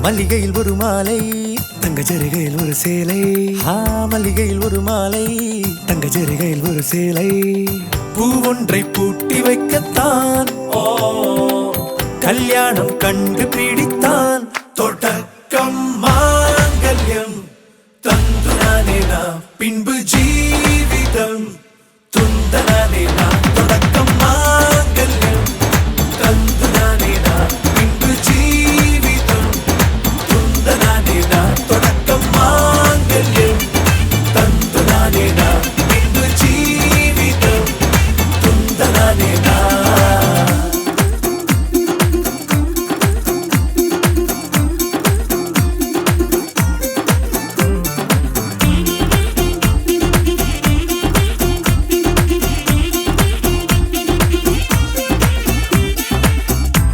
மல்லிகையில் ஒரு மாலை தங்க ஜரிகையில் ஒரு சேலை. மல்லிகையில் ஒரு மாலை தங்க ஜரிகையில் ஒரு சேலை. பூ ஒன்றை பூட்டி வைக்கத்தான் கல்யாணம் கண்டு பிடித்தான். தொடக்கம் மாங்கல்யம் தந்து நானே நாம் பின்பு ஜீவிதம் துந்தனானே நாம். தொடக்கம் மாங்கல்யம் தந்து நானே நாம் பின்பு ஜீவிதம் துந்தனானே நாம். தொடக்கம் மாங்கல்யம் தந்து நானே நாம் பின்பு ஜீவிதம் துந்தனானே நாம்.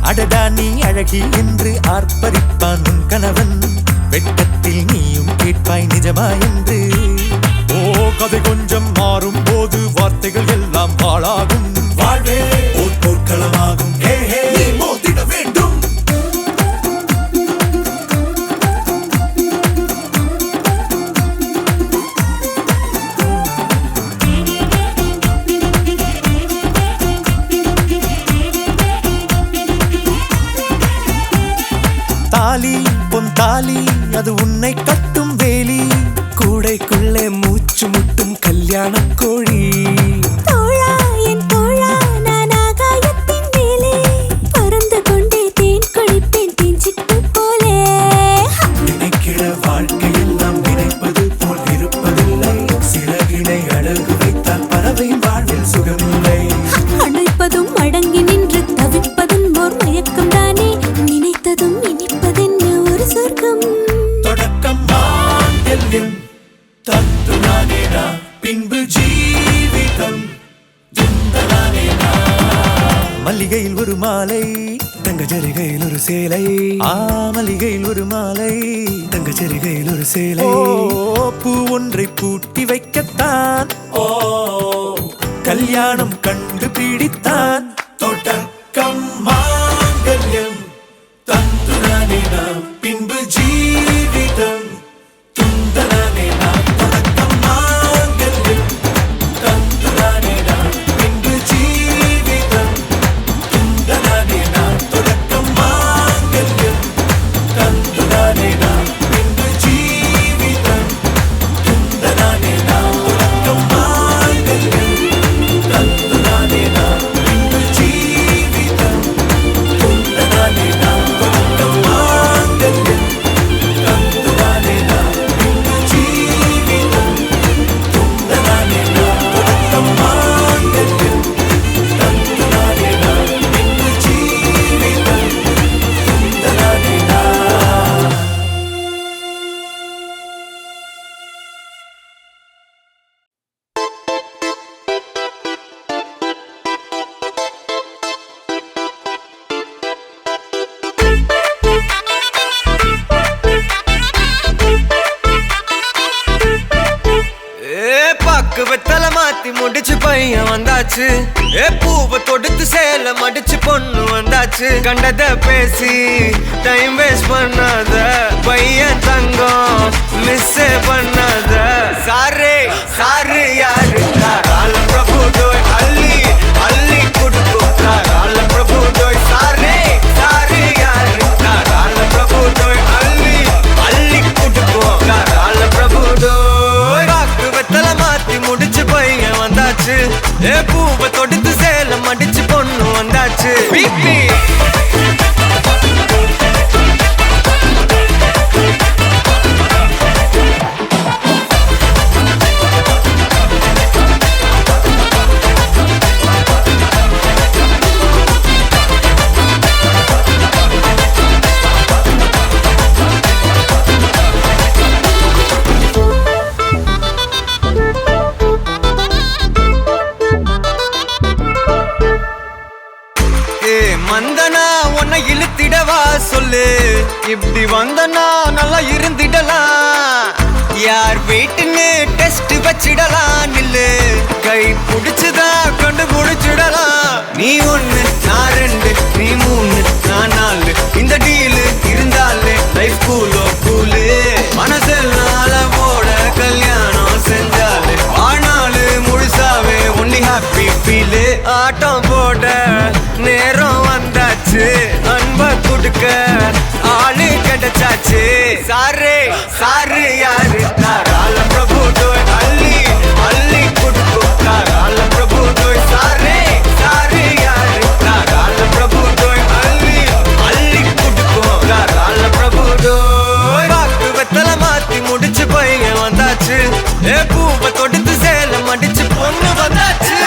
அடடா நீ அழகி என்று ஆர்ப்பரிப்பான் உன் கணவன். வெட்டத்தில் நீயும் கேட்பாய் நிஜமா என்று. கதை கொஞ்சம் மாறும் போது வார்த்தைகள் எல்லாம் பாழாகும். வாழ்வே ஓர் போர்க்களமாகும். மோதிட வேண்டும். தாலி பொன் தாலி அது உன்னை கட்டும் வேலி. கூடைக்குள்ளே மூச்சு முட்டும் கல்யாண கோழி. தோழா என் தோழா நான் ஆகாயத்தின் மேலே பறந்து கொண்டே தேன் குடிப்பேன் தேஞ்சிட்டு போலே. நினைக்கிற வாழ்க்கையில் நாம் நினைப்பது போல் இருப்பதில்லை. சிறகினை அழகு வைத்தால் பறவை வாழ்வில் சுகமில்லை. அணைப்பதும் அடங்கி நின்று தவிப்பதும் ஓர் மயக்கம் தானே. நினைத்ததும் இனிப்பதென்ன ஒரு சொர்க்கம். தொடக்கம் மாங்கல்யம் தந்து நானே நாம் பின்பு ஜீவிதம் துந்தனானே நாம். மல்லிகையில் ஒரு மாலை தங்க ஜரிகையில் ஒரு சேலை. மல்லிகையில் ஒரு மாலை தங்க ஜரிகையில் ஒரு சேலை. பூ ஒன்றை பூட்டி வைக்கத்தான் கல்யாணம் கண்டு பிடித்தான். தொடக்கம் மாங்கல்யம் தந்து நானே நாம் பின்பு ஜீவிதம் துந்தனானே நாம். தொடக்கம் மாங்கல்யம் தந்து நானே நாம் பின்பு ஜீவிதம் துந்தனானே நாம். தொடக்கம் மாங்கல்யம் தந்து நானே நாம் பின்பு ஜீவிதம் துந்தனானே நாம். தொடக்கம் மாங்கல்யம் தந்து நானே நாம் பின்பு ஜீவிதம் துந்தனானே நாம். தொடக்கம் மாங்கல்யம் தந்து நானே நாம் பின்பு ஜீவிதம் துந்தனானே நாம். தொடக்கம் மாங்கல்யம் தந்து நானே நாம் பின்பு ஜீவிதம் துந்தனானே நாம். பாக்கு வெத்தல மாத்தி முடிச்சு பையன் வந்தாச்சு. பூவை தொடுத்து சேல மடிச்சு பொண்ணு வந்தாச்சு. கண்டத பேசி டைம் வேஸ்ட் பண்ணாத பையன் தங்கம் மிஸ் பண்ணாத. சாரு சாரு யாரு கால பிரபு தோய் அள்ளி அள்ளி குடுக்கும். கால பிரபு தோய் சாரு சாரு யாரு கால பிரபு தோய் அள்ளி அள்ளி குடுக்கும். கால பிரபு தோய் பாக்கு வெத்தல மாத்தி முடிச்சு பையன் வந்தாச்சு. பூவை தொடுத்து சேல மடிச்சு பொண்ணு வந்தாச்சு. பிபி சொல்லு இப்படி வந்தனா நல்லா இருந்திடலாம் யார் வீட்டுன்னு டெஸ்ட் வச்சிடலாம் நில்லு கை புடிச்சுதா கொண்டு முடிச்சிடலாம் நீ ஒண்ணு நான் ரெண்டு நீ மூணு நான் நாலு இந்த டீலு இருந்தாலே லைஃப் கூலோ கூலு மனசெல்லாம் போட கல்யாணம் செஞ்சாலே ஆனாலு முழுசாவே ஒன்லி ஹாப்பி ஃபீலு ஆட்டம் போட நேரம் வந்தாச்சு அன்ப கொடுக்க ஆளு கிடைச்சாச்சு சாரு சாரு யாரு தாராள பிரபு தோய் அள்ளி அள்ளி குடுக்கு தாராள பிரபு தோய் சாரு சாரு யாரு தாராள பிரபு தோய் அள்ளி அள்ளி குடுக்கு தாராள பிரபு தோய் பாக்கு வெத்தல மாத்தி முடிச்சு பையன் வந்தாச்சு ஏ பூவை தொடுத்து சேலம் அடிச்சு பொண்ணு வந்தாச்சு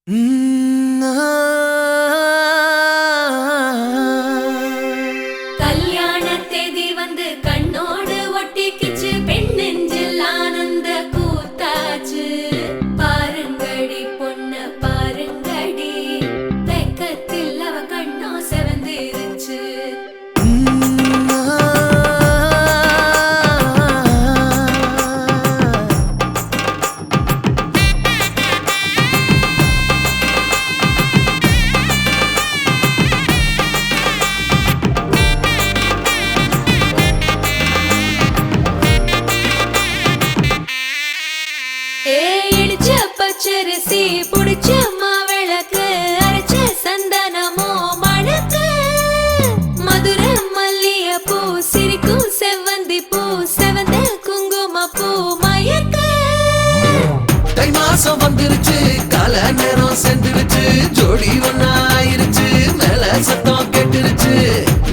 ம், ஆ. கல்யாண தேதி வந்து கண்ணோடு ஒட்டிக்கிச்சு பெண் நெஞ்சில் ஆனந்த கூத்தாச்சு பாருங்கடி பொண்ண பாருங்கடி வெக்கத்தில் அவ கண்ணோ செவந்திருச்சு ம், ஆ. இடிச்ச பச்சரிசி புடிச்ச மாவிளக்கு அரைச்ச சந்தனமோ மணக்கு மதுர மல்லிய பூ சிரிக்கும் செவ்வந்தி பூ செவந்த குங்கும பூ மயக்க தை மாசம் வந்துருச்சு கால நேரம் சென்றுருச்சு ஜோடி ஒன்னாயிருச்சு மேல சத்தம் கெட்டுருச்சு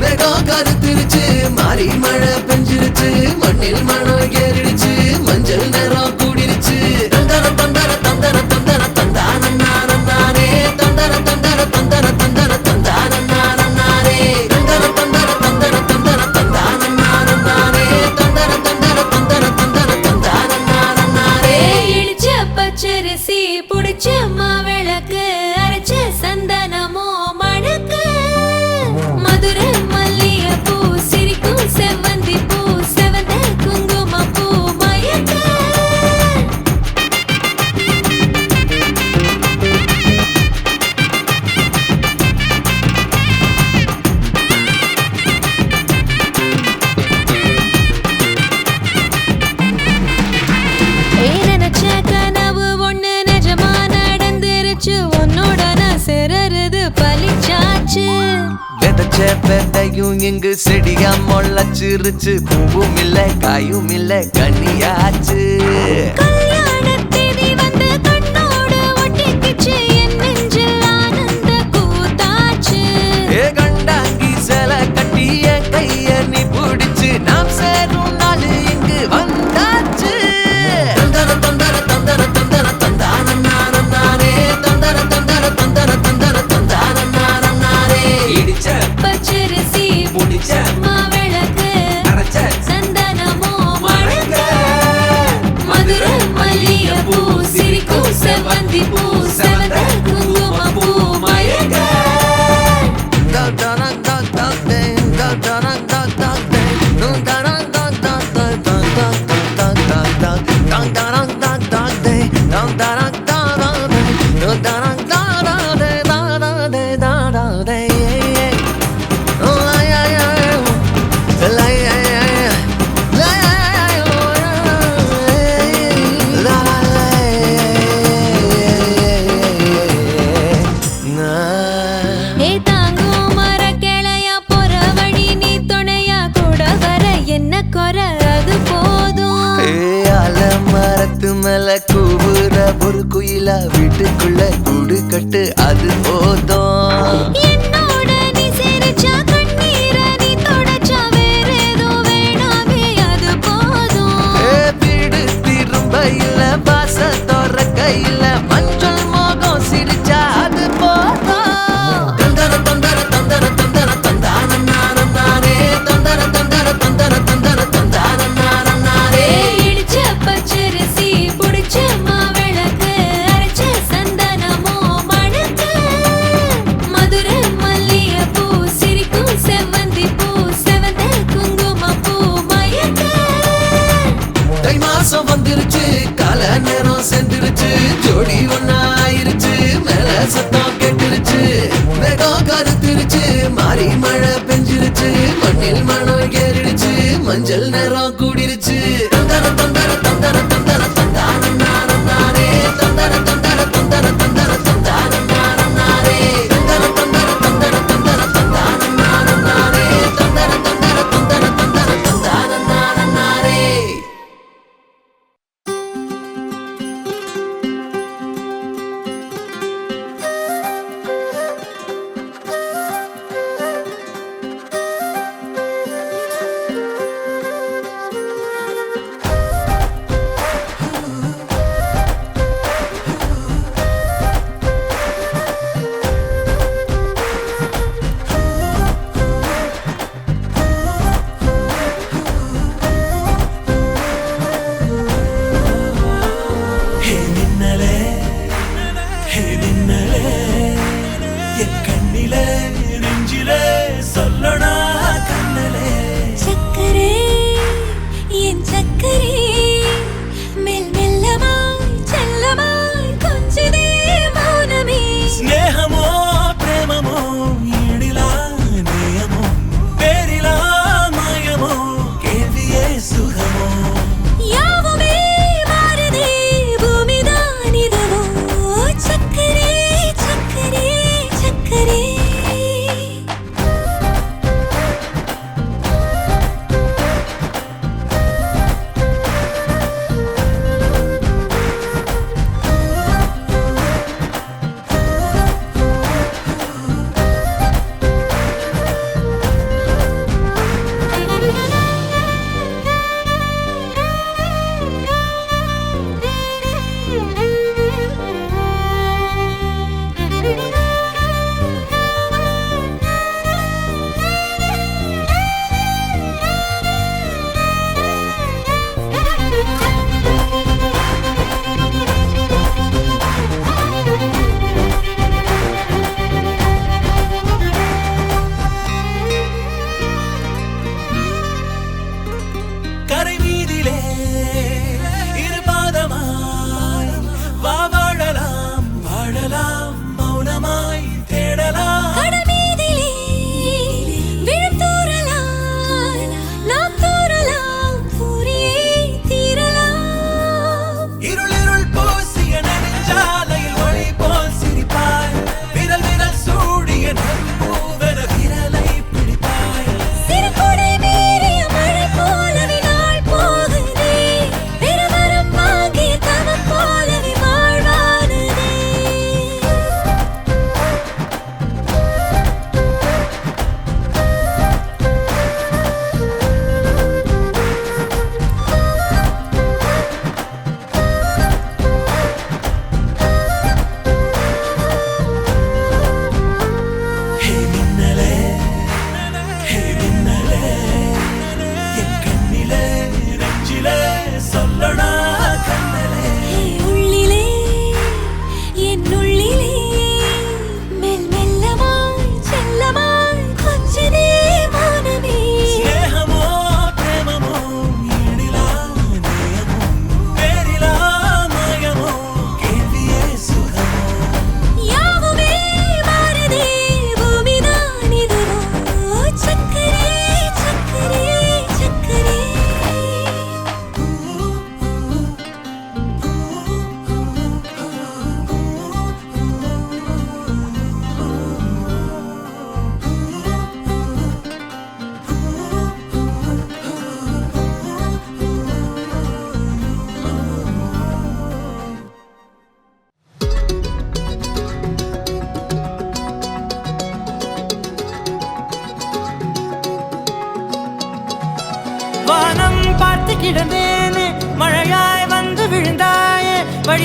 மேகம் கருத்துருச்சு மாறி மழை பெஞ்சிருச்சு மண்ணில் மனம் ஏறிடுச்சு மஞ்சள் நேரம் கூடிருச்சு தந்தர தந்தர தந்தர தந்தர தந்தானே தந்தர தந்தர தந்தர தந்தர தந்தானே தந்தர தந்தர தந்தர தந்தர தந்தானே தந்தர தந்தர தந்தர தந்தர தந்தானே இடிச்ச பச்சரிசி புடிச்ச மாவிளக்கு அரைச்ச சந்தனமோ மணக்கு மதுர மல்லிய பூ சிரிக்கும் செவ்வந்தி பூ செவந்த குங்கும பூ மயக்க நினைச்ச கனவு ஒண்ணு நிஜமா நடந்துருச்சு உன்னோட நான் சிறருது பலிச்சாச்சு விதைச்ச விதையும் இங்கு செடியா முளைச்சிருச்சு பூவும் இல்ல காயும் இல்ல கனியாச்சு கல்யாண தேதி வந்து கண்ணோடு ஒட்டிக்கிச்சு என் நெஞ்சில் ஆனந்த கூத்தாச்சு ஏ கண்டாங்கி சில கட்டி என் கைய நீ பிடிச்சு நாம் சேரும் நாள் இங்கு வந்தாச்சு தந்தர தந்தர தந்தர தந்தர தந்தானே தந்தர தந்தர தந்தர தந்தர தந்தானே இடிச்ச பச்சரிசி முடிச்ச மாவிளக்கு அரைச்ச சந்தனமோ மணக்க மதுர மல்லிய பூ சிரிக்கும் செவ்வந்தி பூ செவந்த குங்கும பூ மயக்க ஏ தாங்கும் மர கிளையா போற வழி நீ துணையா கூட வர என்ன குறை அது போதும் மரத்து மேல கூவுற ஒரு குயிலா வீட்டுக்குள்ள கூடு கட்டு அது போதும் என்னோட நீ சிரிச்சா கண்ணீர நீ தொடச்சா வேற ஏதோ வேணாமே அது போதும் வீடு திரும்ப இல்ல பாச தோற கையில மஞ்சள் மோகம் சிரிச்சா அது போதும் தந்தர தந்தர தந்தர தந்தர தந்தானே தந்தர தந்தர தந்தர தந்தர தந்தானே இடிச்ச பச்சரிசி புடிச்ச மாவிளக்கு அரைச்ச சந்தனமோ மணக்க மதுர மல்லிய பூ சிரிக்கும் செவ்வந்தி பூ செவந்த குங்கும பூ மயக்க தை மாசம் வந்துருச்சு கால நேரம் சென்றுருச்சு ஜோடி ஒன்னாயிருச்சு மேல சத்தம் கெட்டுருச்சு மேகம் கருத்துருச்சு மாறி மழை பெஞ்சிருச்சு மண்ணில் மனம் ஏறிடுச்சு மஞ்சள் நேரம் கூடிருச்சு தந்தர தந்தர தந்தர தந்தர தந்தானே தந்தர தந்தர தந்தர தந்தர தந்தானே தந்தர தந்தர தந்தர தந்தர தந்தானே தந்தர தந்தர தந்தர தந்தர தந்தானே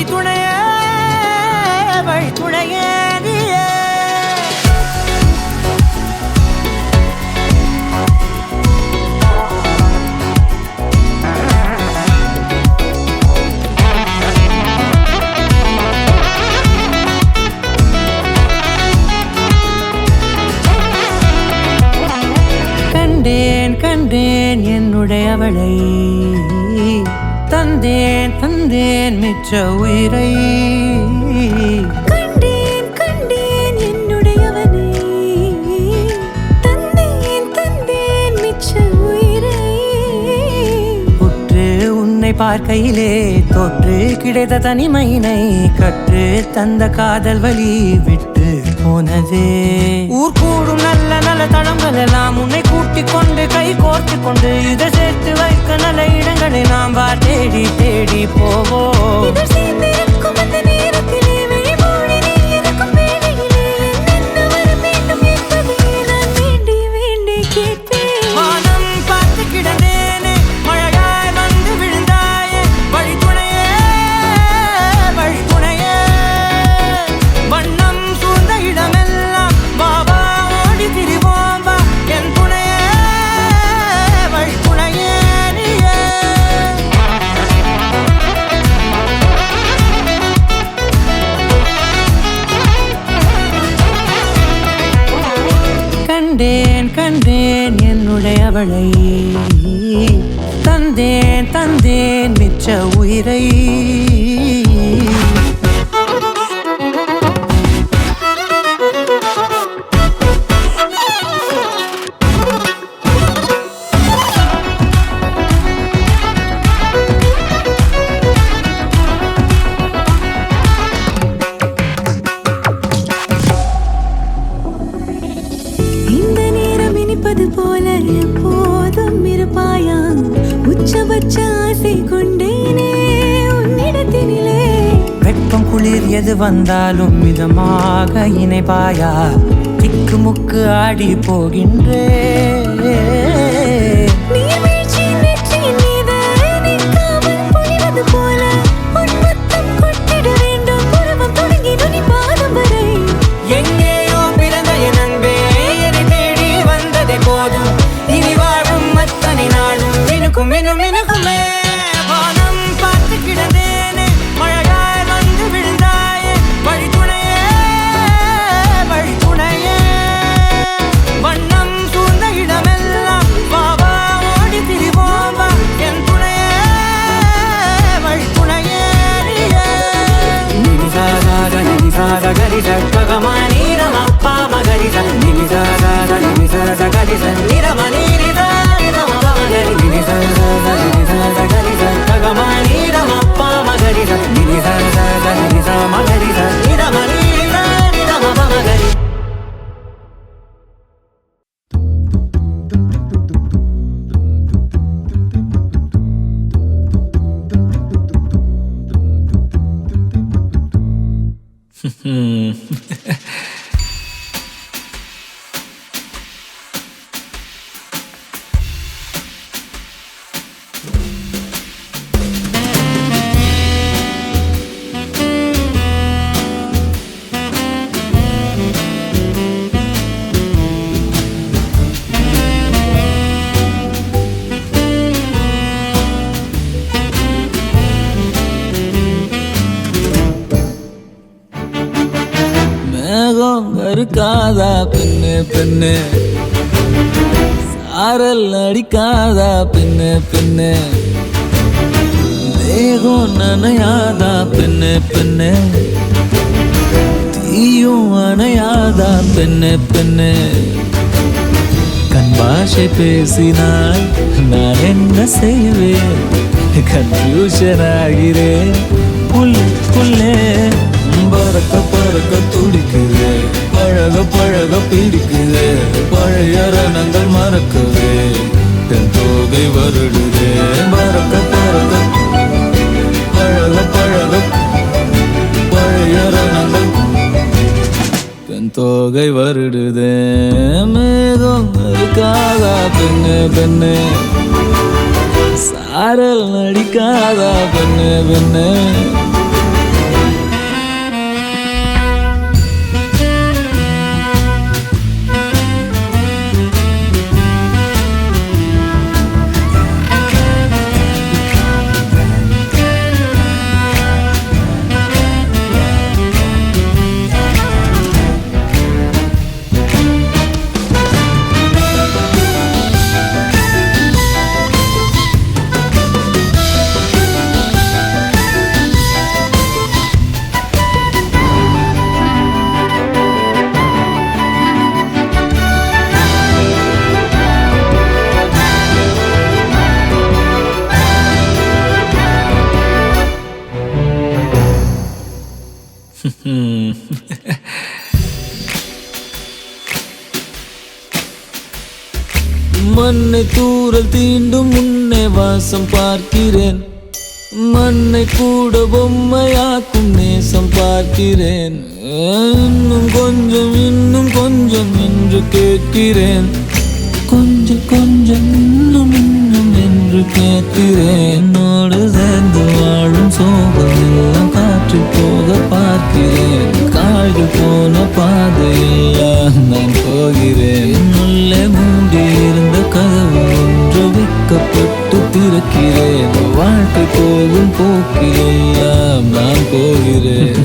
வழித்துணையே வழித்துணையே நீயே. கண்டேன் கண்டேன் என்னுடையவளை, தந்தேன் தந்தேன் மிச்ச உயிரை. கண்டேன் கண்டேன் என்னுடையவனை, தந்தேன் தந்தேன் மிச்ச உயிரை. உற்று உன்னை பார்க்கையிலே தோற்று கிடைத்த தனிமையினை கற்று தந்த காதல் வழி விட்டு போனதே. ஊர் கூடும் நல்ல நல்ல தளங்கள் எல்லாம் உன்னை கூட்டிக் கொண்டு கை கோர்த்து கொண்டு இதை சேர்த்து வைக்க நல்ல இடங்களை நாம் வா தேடி தேடி போவோம். இதழ் சேர்ந்திருக்கும் அந்த நேரத்திலே விழிமூடி நீ இருக்கும் வேளையிலே என்னென்ன வர வேண்டும் என்பதை நான் வேண்டி வேண்டி கேட்பேன். வானம் பார்த்து கிடந்தேனே, மழையாய் வந்து விழுந்தாயே, வழித்துணையே வழித்துணையே. வண்ணம் சூழ்ந்த இடமெல்லாம் பாபா ஓடி திரிவோம் வா, என் துணையே வழித்துணையே நீயே. கண்டேன் கண்டேன் என்னுடையவளை, தந்தேன் தந்தேன் மிச்ச உயிரை. இந்த நேரம் இனிப்பது போல எப்போதும் இருப்பாயா, உச்சபட்ச ஆசை கொண்டேனே உன்னிடத்தினிலே. வெப்பம் குளிர் எது வந்தாலும் மிதமாக இணைப்பாயா, திக்கு முக்கு ஆடி போகின்றே. நீர்வீழ்ச்சியின் நெற்றியின் மீது நிற்காமல் பொழிவது போல உன் முத்தம் கொட்டிட வேண்டும், உருவம் தொடங்கி நுனி பாதம் வரை. எங்கேயோ பிறந்த என் அன்பே, என்னை தேடி வந்ததே போதும், இனி வாழும் அத்தனை நாளும் மினுக்கும் மினும் மினுக்குமே. வானம் பார்த்து கிடந்தேனே, மழையாய் வந்து விழுந்தாயே, வழித்துணையே வழித்துணையே. வண்ணம் சூழ்ந்த இடமெல்லாம் பாபா ஓடி திரிவோம் வா, என் துணையே வழித்துணையே நீயே. நினிசாத நினிசாத கரிச ககமானி ரமப்பா மகரிச நினிசாத நினிசாத கரிச நிரமனிரித நிரமமகரி நினிசாத நினிசாத கரிச ககமானி ரமப்பா மகரிச நினிசாத நினிசா மகரிச நிரமனிரித நிரமமகரி. மேகம் கருக்காதா பெண்ணு பெண்ணு, சாரல் அடிக்காதா பெண்ணு பெண்ணு, தேகம் நனையாதா பெண்ணு பெண்ணு, தீயும் அணையாதா பெண்ணு பெண்ணு. கண் பாஷை பேசினால் நான் என்ன செய்வேன், கன்ஃபியூஷன் ஆகிறேன் புல்லே. பறக்க பறக்க துடிக்குது, பழக பழக பிடிக்குது, பழைய ரணங்கள் மறக்குது, தென் தோகை வருடுது. பறக்க பறக்க பழக பழக பழைய ரணங்கள் தென் தோகை வருடுது. மேகம் இருக்காதா பெண்ணு பெண்ணு, சாரல் அடிக்காதா பெண்ணு பெண்ணு, மண்ணை தூரல் தீண்டும் முன்னே வாசம் பார்க்கிறேன், மண்ணை கூட பொம்மையாக்கும் நேசம் பார்க்கிறேன். இன்னும் கொஞ்சம் என்று கேட்கிறேன், கொஞ்சம் கொஞ்சம் இன்னும் என்று கேட்கிறேன். என்னோடு சேர்ந்து வாழும் சோகம் எல்லாம் காற்றில் போக பார்க்கிறேன், கால்கள் போன பாதையெல்லாம் நான் போகிறேன். உள்ளே மூடி இருந்த கதவு ஒன்று வைக்கப்பட்டு திறக்கிறேன், வாழ்க்கை போகும் போக்கிலெல்லாம் நான் போகிறேன்.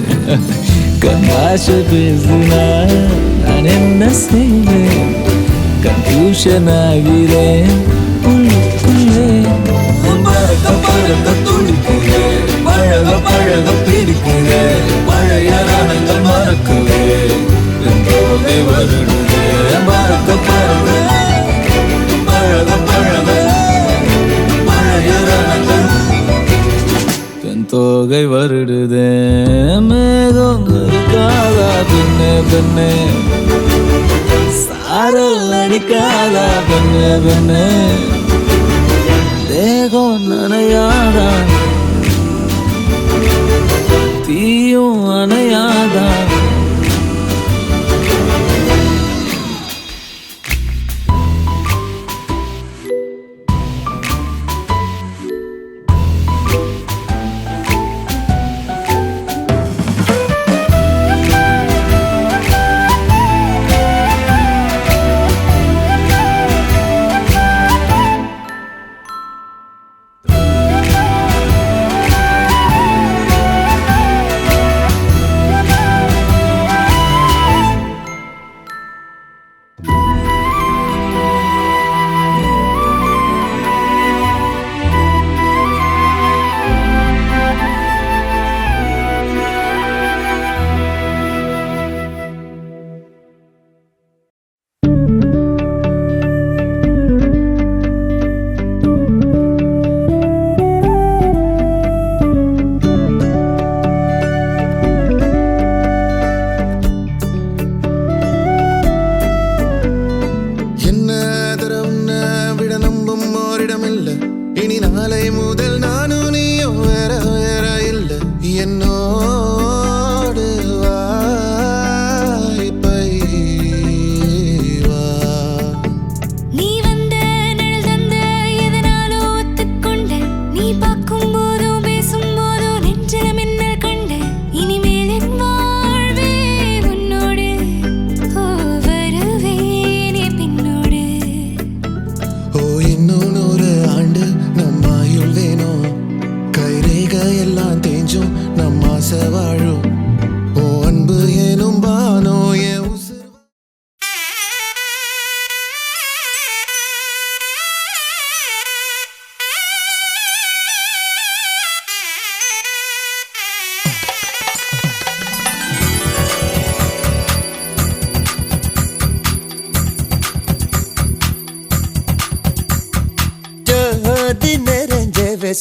கண்ணாசை பேசினால் நான் என்ன செய்வேன், கன்ஃபியூஷன் ஆகிறேன் உள்ளுக்குள்ளே. பறக்க பறக்க துடிக்கிறேன், பழக பழக பிடிக்கிறேன், பழைய ரணங்கள் மறக்குவேன், போதை வருடுவேன். பறக்க பறக்க பழக பழக பழைய ரணங்கள் என் தோகை வருடுதே. மேகம் இருக்காதா பெண்ணே பெண்ணே, சாரல் அடிக்காதா பெண்ணே பெண்ணே, தேகம் நனையாதா தீயும் அணையாதா.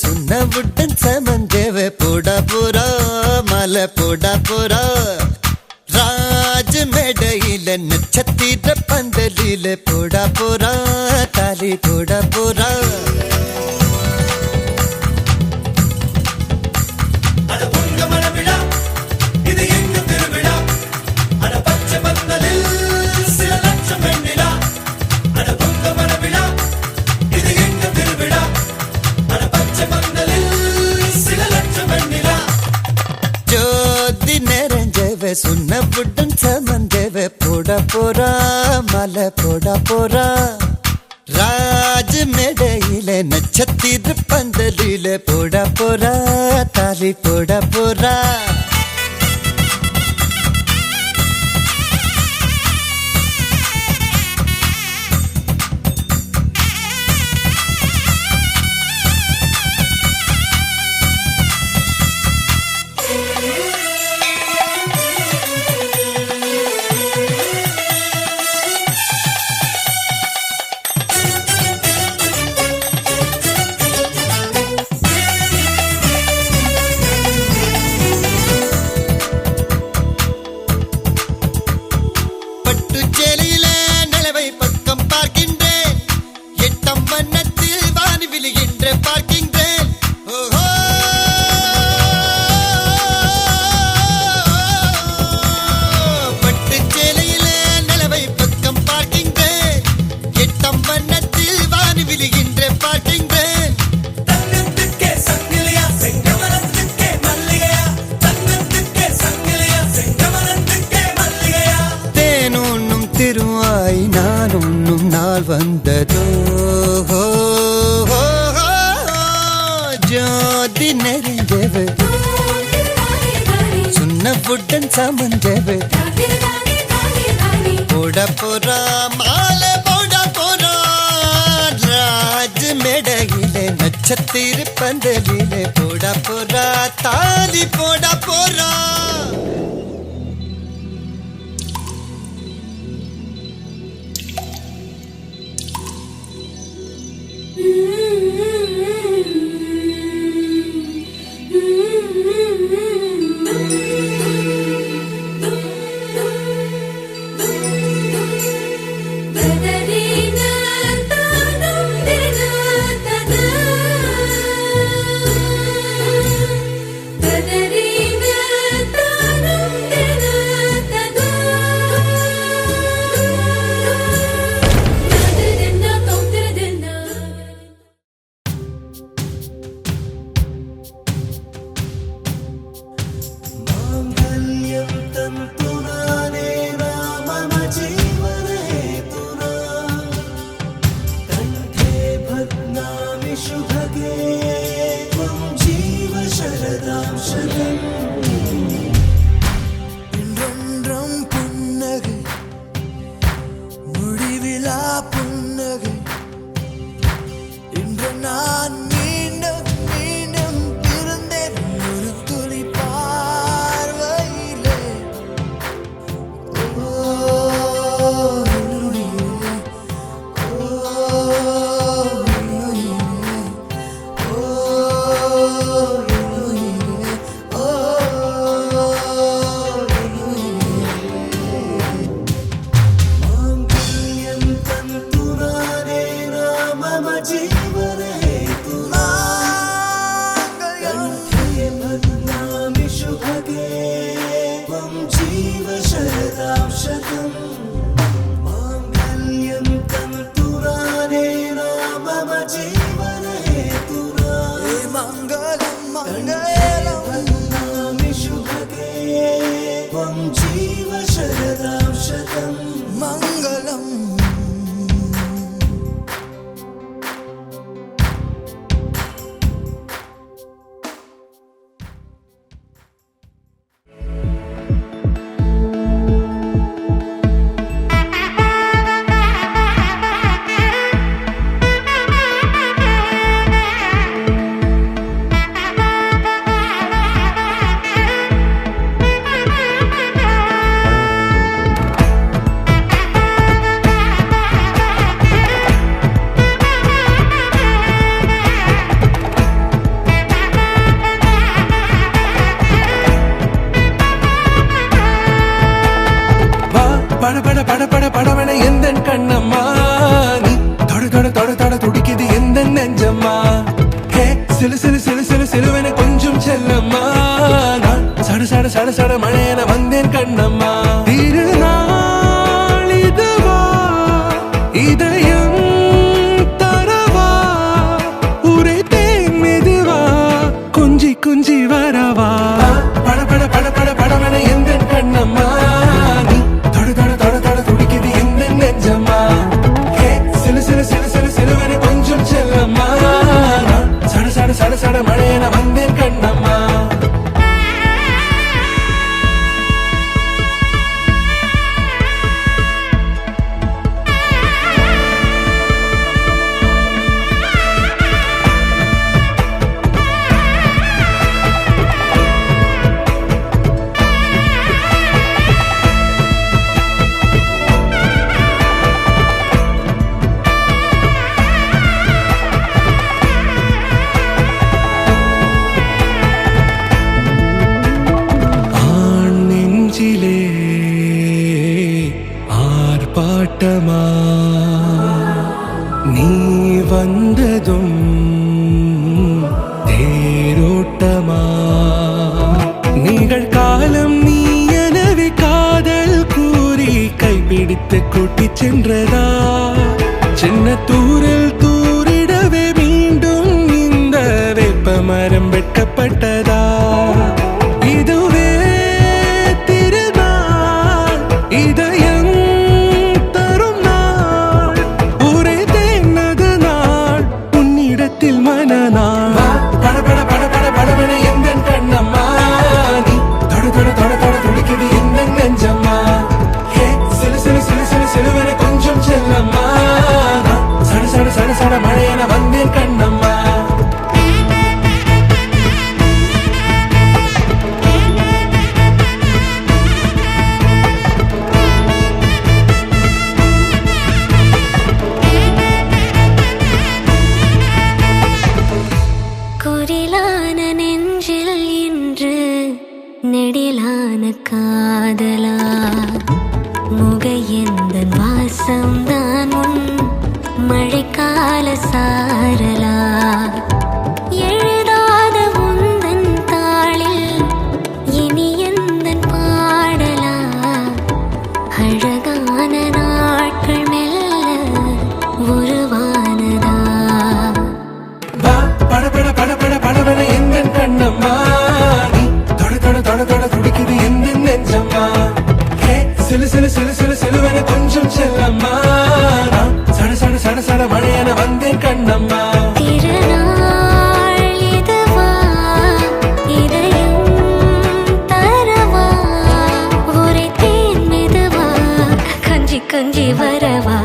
சுண்ணவுடன் சமந்தேவ போடா போரா மலை போடா போரா ராஜ் மேடையில நட்சத்திர பந்தலில போடா போரா தாலி போடா போரா. சுண்ணவுடன் சமந்தேவ போடா போரா மலை போடா போரா ராஜ் மேடையில நட்சத்திர பந்தலில போடா போரா தாலி போடா போரா. உடன் சமஞ்சவு போட போறா மாலை போட போறா ராஜ் மேடையிலே நட்சத்திர பந்தலிலே போட போறா தாலி போட போறா பட பட பட பட படவென எந்தன் கண்ணம்மா நீ தொட தொட தொட தொட நெடிலான காதலா முகையெந்தன் வாசம்தான் உன் மழைக்கால சாரலா எழுதாத உந்தன் தாளில் இனி எந்தன் பாடலா அழகான நாட்கள் மெல்ல உருவானதா படபட படபட படபட எந்தன் கண்ணம்மா நீ தொட தொட தொட தொட துடிக்குது எந்தன் நெஞ்சம்மா ஹே சிலு சிலு சிலு சிலு சிலுவென கொஞ்சம் செல்லம்மா நான் சட சட சட சட மழையென வந்தேன் கண்ணம்மா திருநாள் இதுவா இதயம் தரவா ஒரே தேன் மெதுவா கஞ்சி கஞ்சி வரவா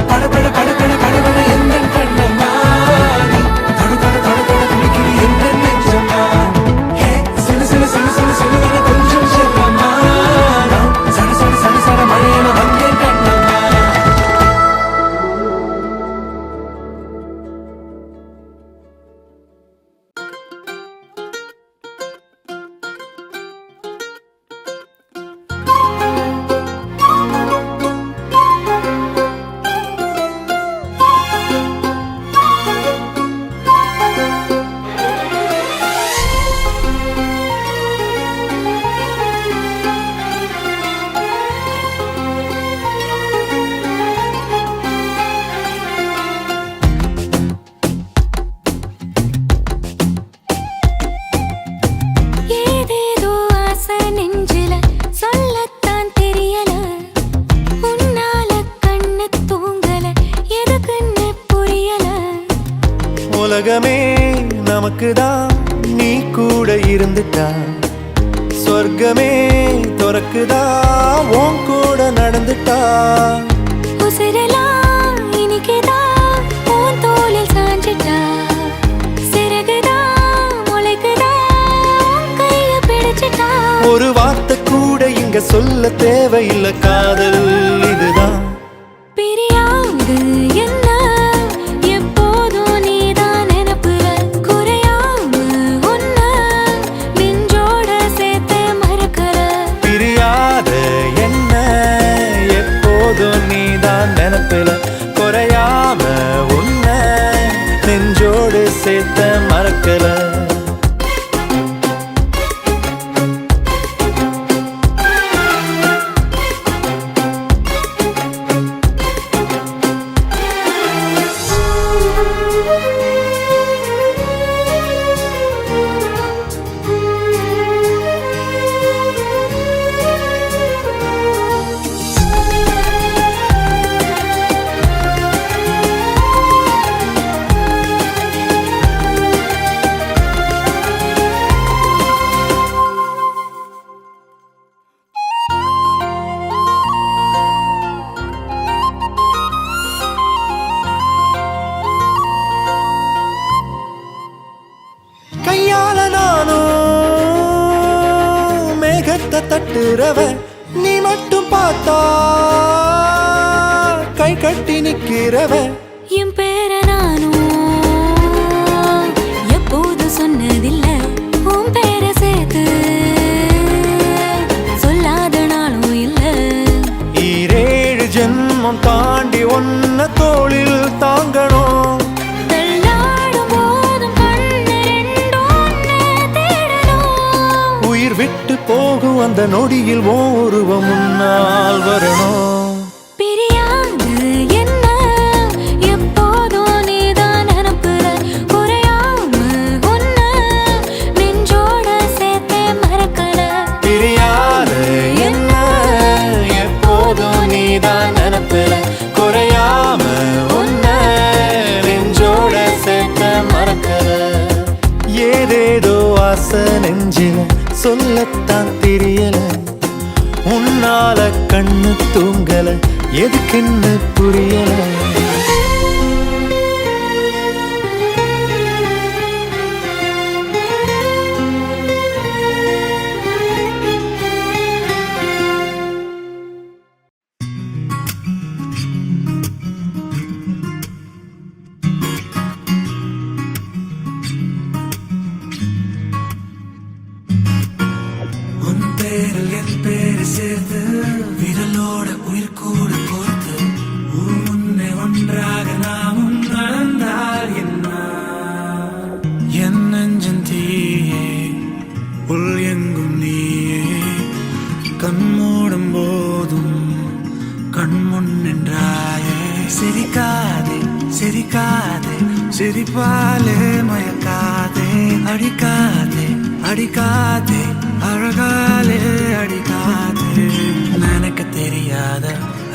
படபட படபட படபட எந்தன் கண்ணம்மா நீ தொட தொட தொட தொட துடிக்குது எந்தன் நெஞ்சம்மா ஹே சிலு சிலு சிலு சிலு சிலுவென கொஞ்சம் செல்லம்மா நான் சட சட சட சட மழையென வந்தேன் கண்ணம்மா ஏதேதோ ஆசை நெஞ்சில சொல்லத்தான் தெரியல உன்னால கண்ணு தூங்கல எதுக்குன்னு புரியல உலகமே நமக்குதான் நீ கூட இருந்துட்டா சொர்க்கமே துறக்குதா உன் கூட நடந்துட்டா உசிரெல்லாம் இனிக்குதான் உன் தோளில் சாஞ்சிட்டா சிறகுதான் முளைக்குதான் கைய பிடிச்சிட்டா ஒரு வார்த்தை கூட இங்க சொல்ல தேவையில்லை காதல் இதுதான் பிரியாது என்ன எப்போதும் நீதான் நினப்புல குறையாம உன்ன நெஞ்சோட சேர்த்து மறக்கல பிரியாத என்ன எப்போதும் நீதான் நினைப்பில குறையாம உன்னை நெஞ்சோடு சேர்த்த மறக்கல கையால நானும் மேகத்தை தட்டுறவ நீ மட்டும் பார்த்தா கை கட்டி நிக்கிறவ என் பேர நானும் எப்போது சொன்னதில்ல உன் பேர சேர்த்து சொல்லாத நாளும் இல்ல ஈரேழு ஜென்மம் தாண்டி ஒன்ன தோளில் தாங்கணும் தள்ளாடும் போதும் கண்ணு ரெண்டும் உன்னை தேடணும் உயிர் விட்டு போகும் அந்த நொடியில் ஓர் உருவம் முன்னால் வரணும் பிரியாது என்ன எப்போதும் நீதான் நினப்புல குறையாம உன்ன நெஞ்சோட சேர்த்தே மறக்கல பிரியாத என்ன எப்போதும் நீதான் நினைப்பில குறையாம உன்னை நெஞ்சோட சேர்த்த மறக்கல ஏதேதோ ஆசை நெஞ்சில சொல்லத்தான் தெரியல உன்னால கண்ணு தூங்கல எதுக்குன்னு புரியல பேரில் என் பேரு சேர்த்து விரலோட உயிர் கூட கோர்த்து முன்னே ஒன்றாக நாமும் நடந்தால் என்ன என் நெஞ்சன் தீயே உள் எங்கும் நீயே கண் மூடும் போதும் கண் முன் நின்றாயே சிரிக்காதே சிரிக்காதே சிரிப்பாலே மயக்காதே அடிக்காதே அடிக்காதே அழகாலே அடிக்காதே நினைக்க தெரியாத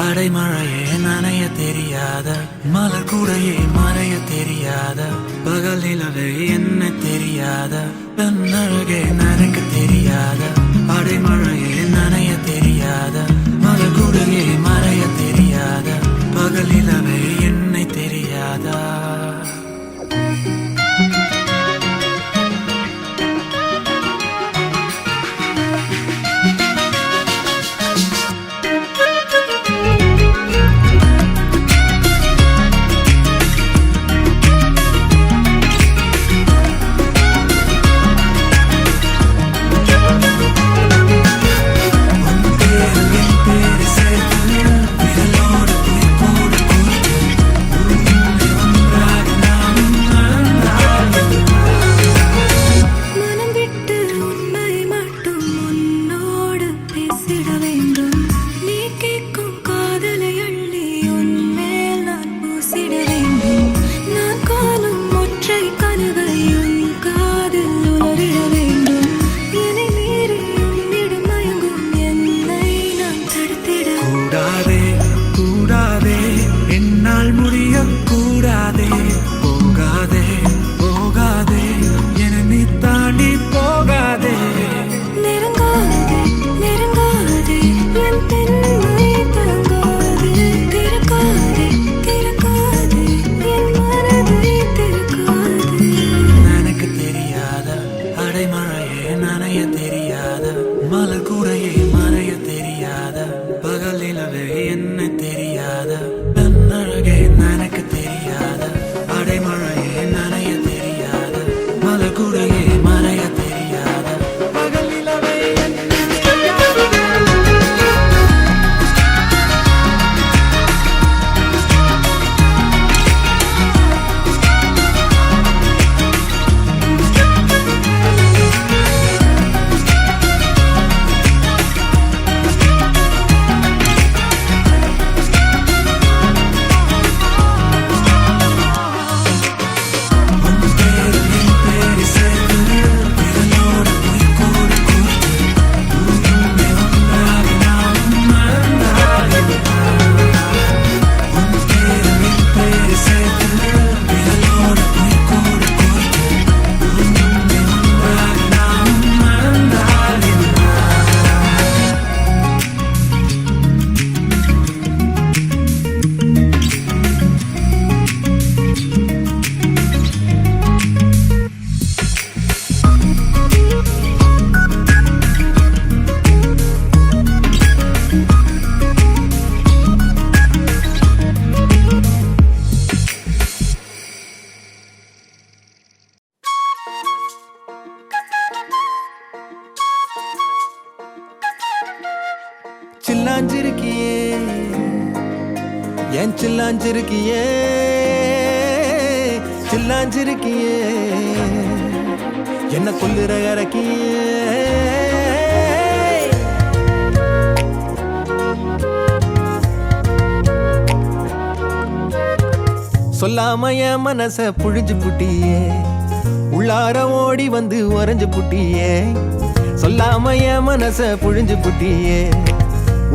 அடைமழையே நனைய தெரியாத மலர் கூடையே மறைய தெரியாத பகல் நிலவே என்ன தெரியாத பெண்ணழகே நினைக்க தெரியாத அடைமழையே நனைய தெரியாத மலர் கூடையே மறைய தெரியாத பகல் நிலவே என்னை தெரியாதா சில்லாஞ்சிருக்கியே ஏன் சில்லாஞ்சிருக்கியே சில்லாஞ்சிருக்கியே என்ன கொல்லுற இறக்கியே சொல்லாம என் மனச புழிஞ்சு புட்டியே உள்ளார ஓடி வந்து உறைஞ்சு புட்டியே சொல்லாம என் மனச புழிஞ்சு புட்டியே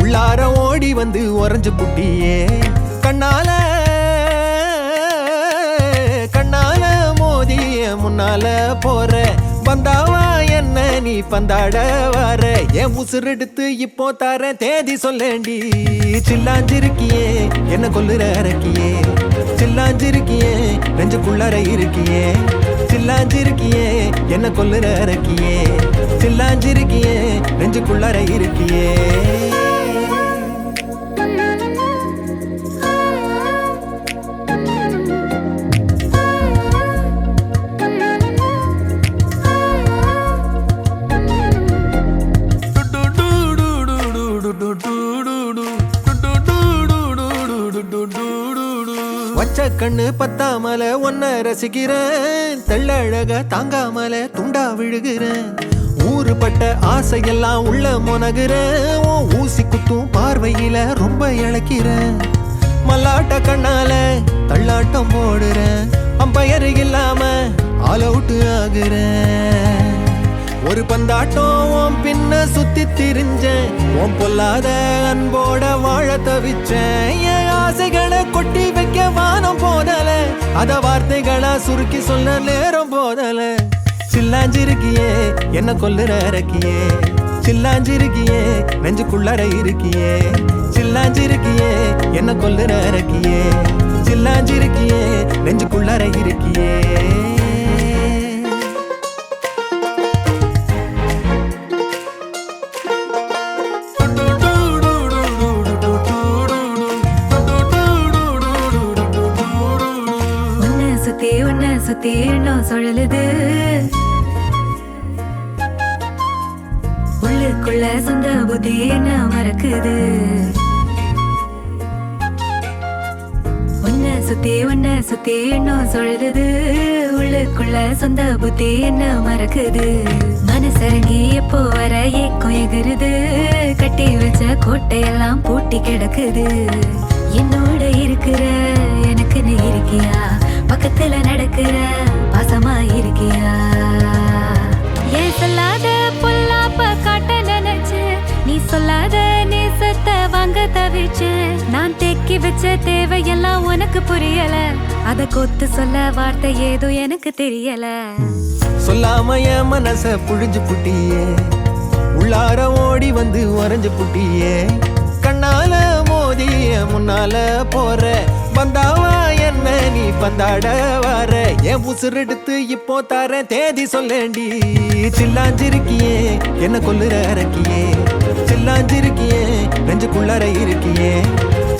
உள்ளார ஓடி வந்து உறைஞ்சு புட்டியே கண்ணால கண்ணால மோதிய முன்னால போற வந்தாவா என்ன நீ பந்தாட வர என் உசுரெடுத்து இப்போ தர தேதி சொல்லேண்டி சில்லாஞ்சிருக்கியே என்ன கொல்லுற இறக்கியே சில்லாஞ்சிருக்கியே நெஞ்சுக்குள்ளற இருக்கியே சில்லாஞ்சிருக்கியே என்ன கொல்லுற இறக்கியே சில்லாஞ்சிருக்கியே நெஞ்சுக்குள்ளற இருக்கியே கண்ணு பத்தாமல ஒன்ன ரசிக்கிறேன், தெள்ளழக தாங்காமல துண்டா விழுகிறேன். ஊறுபட்ட ஆசையெல்லாம் உள்ள முனகுறேன், உன் ஊசி குத்தும் பார்வையில ரொம்ப இழக்கிறேன். மல்லாட்ட கண்ணால தள்ளாட்டம் போடுறேன், அம்பயரு இல்லாம ஆல் அவுட் ஆகுறேன். ஒரு பந்தாட்டம் உன் பின்ன சுத்தி திரிஞ்சேன், உன் பொல்லாத அன்போட வாழ தவிச்சேன். என் ஆசைகளை கொட்டி வைக்க வானம் போதல, அத வார்த்தைகளா சுருக்கி சொல்ல நேரம் போதல. சில்லாஞ்சிருக்கியே என்ன கொல்லுற அரக்கியே, சில்லாஞ்சிருக்கியே நெஞ்சுக்குள்ளற இருக்கியே. சில்லாஞ்சிருக்கியே என்ன கொல்லுற அரக்கியே, சில்லாஞ்சிருக்கியே நெஞ்சுக்குள்ளற இருக்கியே. உன்னை சுத்தி எண்ணம் சுழலுது, உள்ளுக்குள்ள சொந்த புத்தி என்ன மறக்குது. உன்னை சுத்தி எண்ணம் சுழலுது, உள்ளுக்குள்ள சொந்த புத்தி என்ன மறக்குது. மனசரங்கி எப்போ வர ஏக்கம் எகுருது, கட்டி வச்ச கோட்டையெல்லாம் பூட்டி கிடக்குது. என்னோட இருக்கிற எனக்குன்னு இருக்கியா, பக்கத்துல நடக்கிற பாசமா இருக்கியா. ஏன் சொல்லாத பொல்லாப்ப காட்ட நினைச்சு, நீ சொல்லாத நேசத்தை வாங்க தவிச்சு. நான் தேக்கி வச்ச தேவையெல்லாம் உனக்கு புரியல, அத கொத்து சொல்ல வார்த்தை ஏதோ எனக்கு தெரியல. சொல்லாம என் மனச புழிஞ்சு புட்டியே, உள்ளார ஓடி வந்து உறைஞ்சு புட்டியே. கண்ணால மோதிய முன்னால போற, வந்தாவா என்ன நீ பந்தாட வார. என் உசுரெடுத்து இப்போ தர தேதி சொல்லேண்டி. சில்லாஞ்சிருக்கியே என்ன கொல்லுற அரக்கியே, சில்லாஞ்சிருக்கியே நெஞ்சுக்குள்ளற இருக்கியே.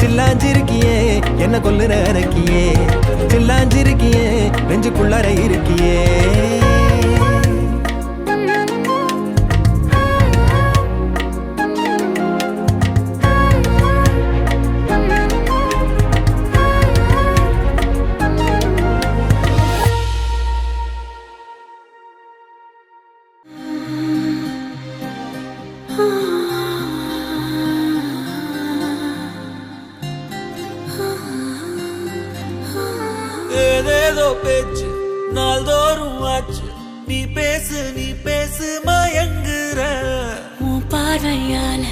சில்லாஞ்சிருக்கியே என்ன கொல்லுற அரக்கியே, சில்லாஞ்சிருக்கியே நெஞ்சுக்குள்ளற இருக்கியே. ஏதேதோ பேச்சு நாள்தோறும் ஆச்சு, நீ பேசு மயங்குற. உன் பார்வையால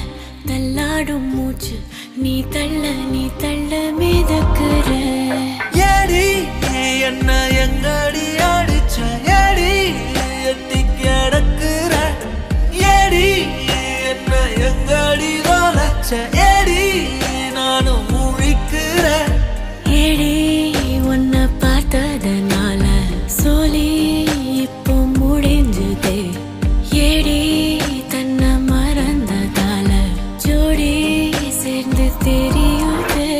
தள்ளாடும் மூச்சு, நீ தள்ள மிதக்குற. ஏடி என்ன எங்கடி அடிச்ச, ஏடி எட்டி கிடக்குற. ஏடி என்ன எங்கடி தொலைச்ச, ஏடி நானும் முழிக்கிற. ஏடி உன்னை பார்த்ததனால சொல்லி இப்போ முடிஞ்சுதே. ஏடி தன்னை மறந்ததால ஜோடி சேர்ந்து தெரியுதே.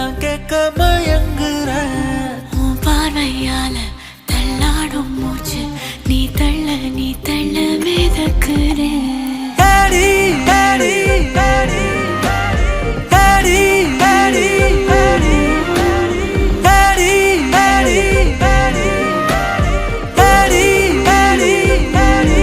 நான் கேட்க மயங்குறேன். உன் பார்வையால தள்ளாடும் மூச்சு நீ தள்ள மிதக்குறேன். ஏடி ஏடி ஏடி ஏடி ஏடி ஏடி ஏடி ஏடி ஏடி ஏடி ஏடி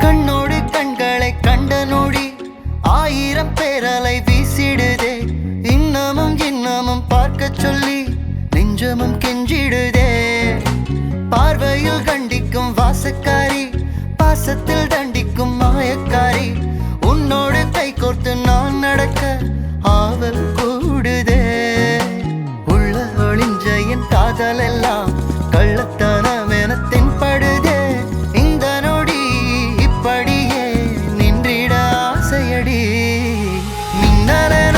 கண்ணோடு கண்களை கண்ட நொடி 1000 பேரலை வீசிடுதே. இன்னமும் பார்க்க சொல்லி நெஞ்சமும் கெஞ்சிடுதே. பார்வையில் கண்டிக்கும் வாசக்காரி, பாசத்தில் தண்டிக்கும் மாயக்காரி. உன்னோடு கை கோர்த்து நான் நடக்க ஆவல் கூடுதே. உள்ள ஒளிஞ்ச என் காதல் எல்லாம் கள்ளத்தனம் என தென்படுதே. இந்த நொடி இப்படியே நின்றிட ஆசையடி. மின்னலென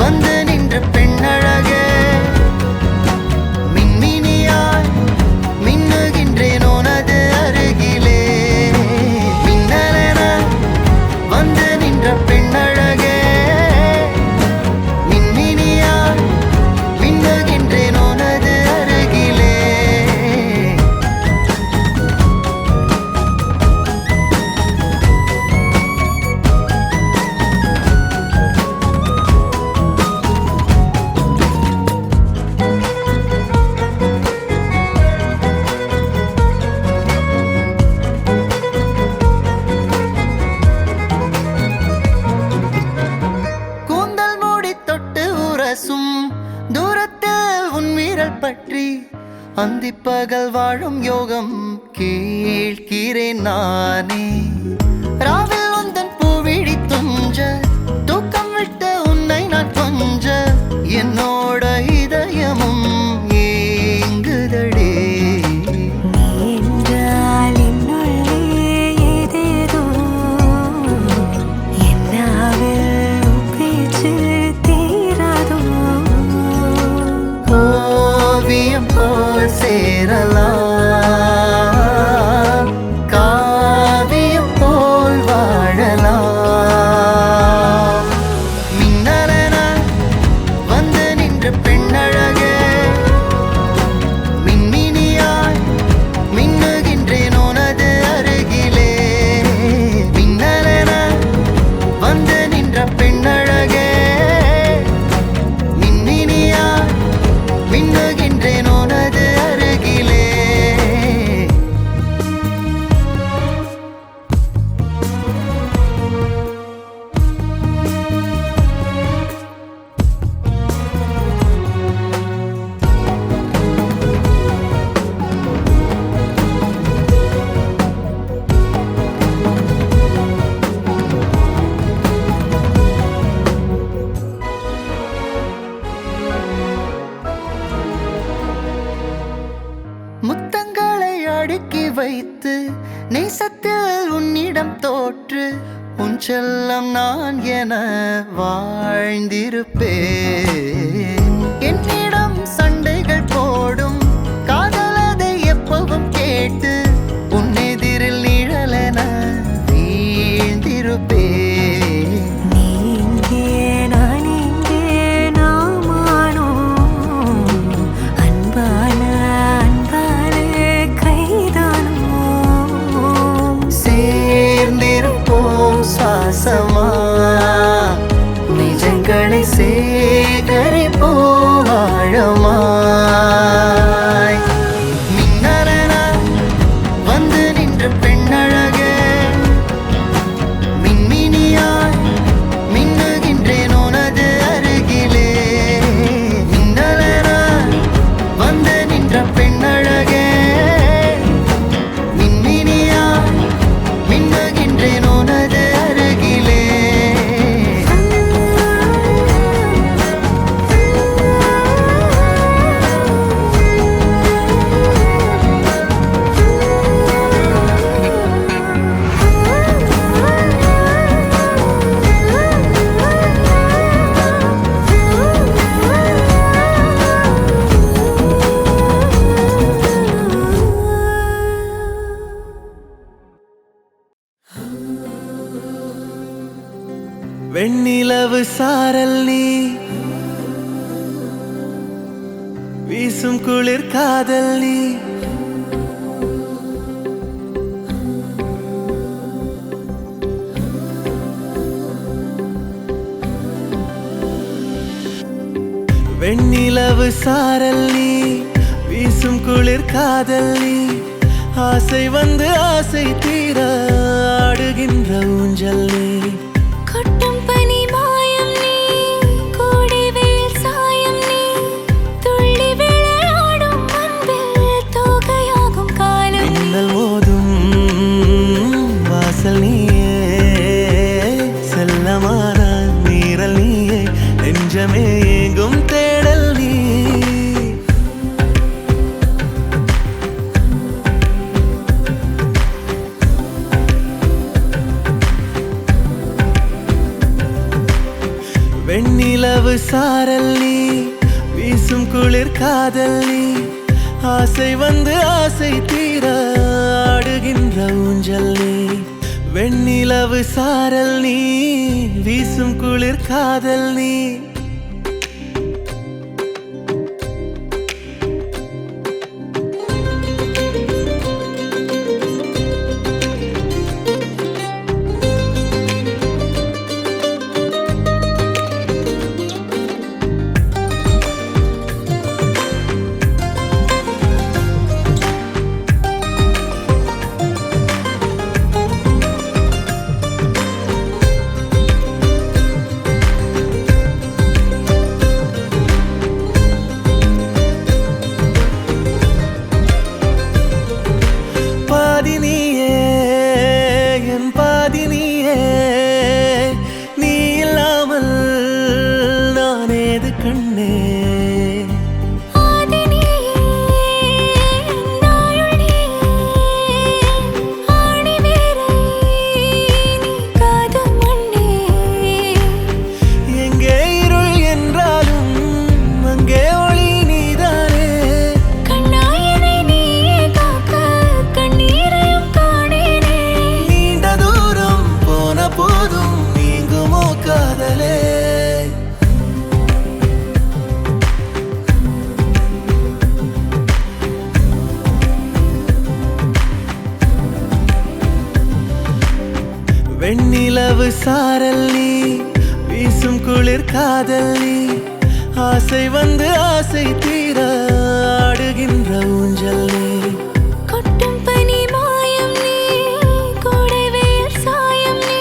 வந்து நின்ற பெண்ணழகே, மின்மினியாய் மின்னுகின்றேன் உனது அருகிலே. மின்னலென வந்து நின்ற பெண்ணழகே, மின்மினியாய் மின்னுகின்றேன் உனது அருகிலே. கூந்தல் மூடி தொட்டு உரசும் தூரத்தில் உன் வீரல் பற்றி அந்திப்பகல் வாழும் யோகம் கேட்கிறேன் நானே. ராவில் உந்தன் பூவிழி துஞ்ச தூக்கம் விட்ட உன்னை நான் கொஞ்ச என்னோட இதயமும் ஏங்குதடே. என்றால் என்னுள்ளே ஏதேதோ என்னாவில் பேச்சு தீராதோ. ஓவியம் போல் சேரலாம், காவியம் போல் வாழலாம். மின்னலென வந்து நின்ற பெண்ணழகே, மின்மினியாய் மின்னுகின்றேன் உனது அருகிலே. மின்னலென வந்து நின்ற பெண்ணழகே, மின்மினியாய் மின்னுகின்றேன் உனது அருகிலே. முத்தங்களை அடுக்கி வைத்து நேசத்தில் உன்னிடம் தோற்று உன் செல்லம் நான் என வாழ்ந்திருப்பேன். என்னிடம் சண்டைகள் போடும் காதலதை எப்பவும் கேட்டு உன் எதிரில் நிழலென வீழ்ந்திருப்பேன். நீ இங்கே நான் இங்கே நாமானோ அன்பாலே கைதானோ. சேர்ந்திருப்போம் சுவாசமா, நிஜங்களை சேகரிப்போம். வெண்ணிலவு சாரல் நீ வீசும் குளிர் காதல் நீ வெண்ணிலவு சாரல் நீ வீசும் குளிர் காதல் நீ ஆசை வந்து ஆசை தீர ஆடுகின்ற ஊஞ்சல் நீ கொட்டும் பனி மாயம் நீ கோடை வெயில் சாயம் நீ துள்ளி விளையாடும் அன்பில் தோகையாகும் காலம் மின்னல் மோதும் வாசல் நீயே செல்லமான மீறல் நீயே நெஞ்சமே எங்கும் தேடல் நீ வெண்ணிலவு சாரல் நீ வீசும் குளிர் காதல் நீ ஆசை வந்து ஆசை தீர ஆடுகின்ற ஊஞ்சல் நீ வெண்ணிலவு சாரல் நீ வீசும் குளிர் காதல் நீ வெண்ணிலவு சாரல் நீ வீசும் குளிர் காதல் நீ ஆசை வந்து ஆசை தீர ஆடுகின்ற ஊஞ்சல் நீ கொட்டும் பனி மாயம் நீ கோடை வெயில் சாயம் நீ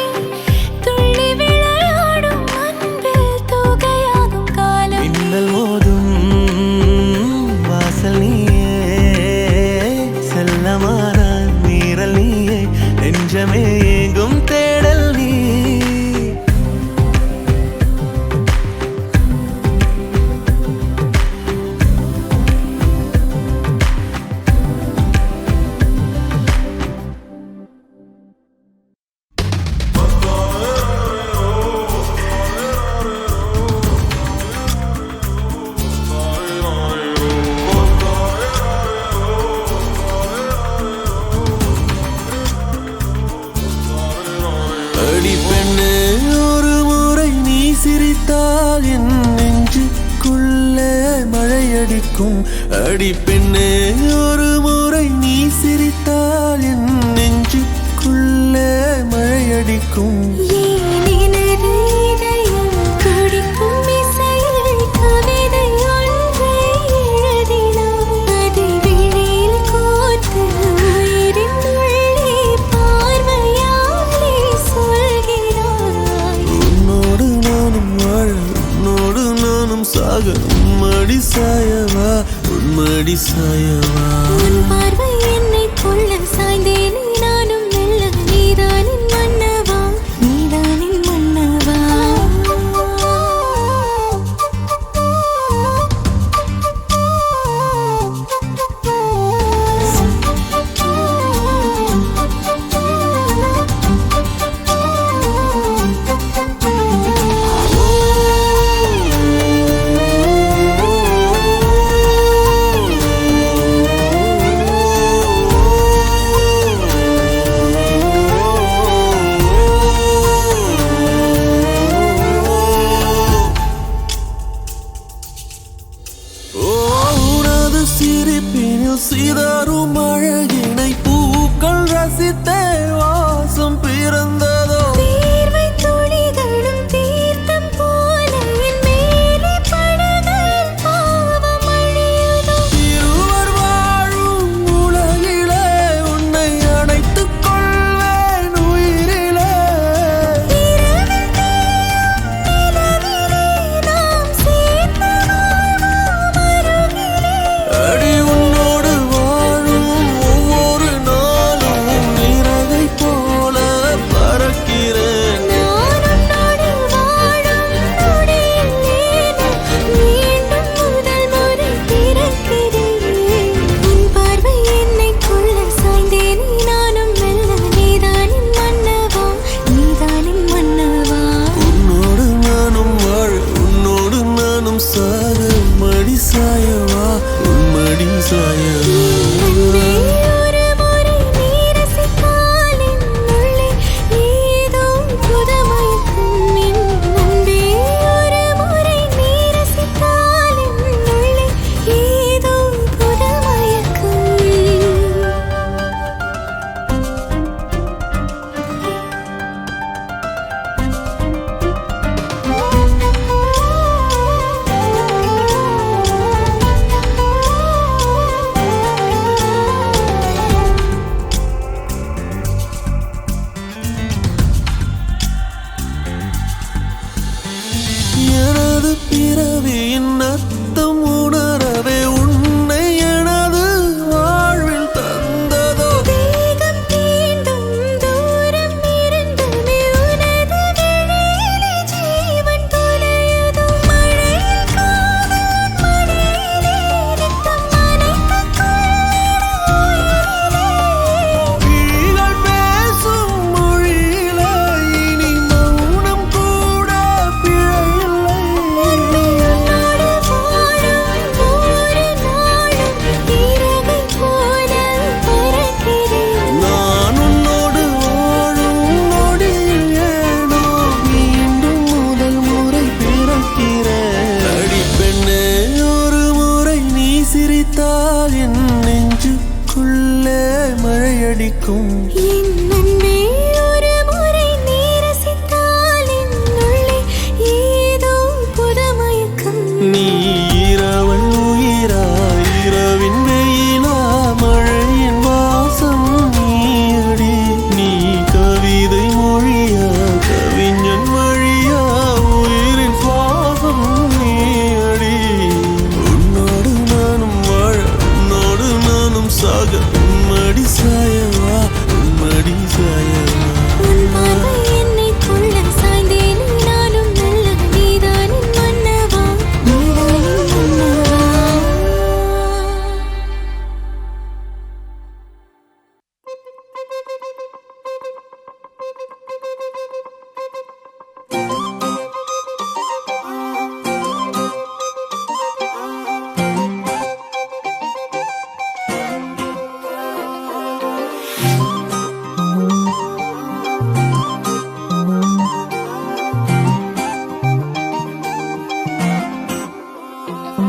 துள்ளி விளையாடும் அன்பில் தோகையாகும் காலம் மின்னல் மோதும் வாசல் நீயே செல்லமான மீறல் நீயே நெஞ்சமே எங்கும் தேடல் நீ அடி பெண்ணே ஒரு முறை நீ சிரித்தால் என் நெஞ்சுக்குள்ளே மழையடிக்கும் அடி பெண்ணே ஒரு முறை நீ சிரித்தால் என் நெஞ்சுக்குள்ளே மழையடிக்கும் உன்மடி சாயவா உன்மடி சாயவா உன் பார்வை என்னை கொள்ள சாய்ந்தேனே நானும் மெல்ல நீதானின் மன்னவா நீதானின் மன்னவா மேனியில் சிதறும் அழகினை பூக்கள் ரசித்தே வாசம் பிறந்ததோ தீர்வை துளிகளும் தீர்த்தம் போல என் மேலே படுகையில் பாவம் அழியுதோ இருவர் வாழும் உலகிலே உன்னை அணைத்துக் கொள்வேன் உயிரிலே இரவில் தேயும் நிலவிலே நாம் சேர்ந்து வாழ்வோம் அருகிலே அடி உன்னோடு வாழும் ஒவ்வொரு நாளும் இறகை போல பறக்கிறேன் நான் உன்னோடு வாழும் நொடியில் ஏனோ மீண்டும் முதல் முறை பிறக்கிறேன் உன் பார்வை என்னை கொள்ள சாய்ந்தேனே நானும் மெல்ல நீதானின் மன்னவா நீதானின் மன்னவா உன்னோடு நானும் வாழ உன்னோடு நானும் சாக மடி சாயவா உன் மடி சாயவா அன்பே ஒரு முறை நீ ரசித்தால் என் உள்ளே ஏதோ புதுமயக்கம் என் அன்பே ஒரு முறை நீ ரசித்தால் என் உள்ளே ஏதோ புதுமயக்கம் எனது பிறவியின் அர்த்தம் உணரவே உன்னை எனது வாழ்வில் தந்ததோ தேகம் தீண்டும் தூரம் இருந்துமே உனது விழியிலே ஜீவன் தொலையுதோ மழையில் காதல் மடியிலே ரத்தம் நனைத்துக் கொள்ளிட உயிரிலே விழிகள் பேசும் மொழியிலே இனி மௌனம் கூட பிழையில்லை உன்னோடு வாழும் ஒவ்வொரு நாளும் இறகை போல பறக்கிறேன் நான் உன்னோடு வாழும் நொடியில் ஏனோ மீண்டும் முதல் முறை பிறக்கிறேன் அடி பெண்ணே ஒரு முறை நீ சிரித்தால் என் நெஞ்சுக்குள்ளே மழையடிக்கும் என் அன்பே ஒரு முறை நீ ரசித்தால் என் உள்ளே ஏதோ புதுமயக்கம் நீ இரவல் உயிரா இரவின் வெயிலா மழையின் வாசம் நீயடி நீ கவிதை மொழியா கவிஞன் வழியா உயிரின் சுவாசம் நீயடி உன்னோடு நானும் வாழ உன்னோடு நானும் சாக உன்மடி சாயவா உன்மடி சாயவா உன் பார்வை என்னை கொள்ள சாய்ந்தேனே நானும் மெல்ல நீதானின் மன்னவா நீதானின் மன்னவா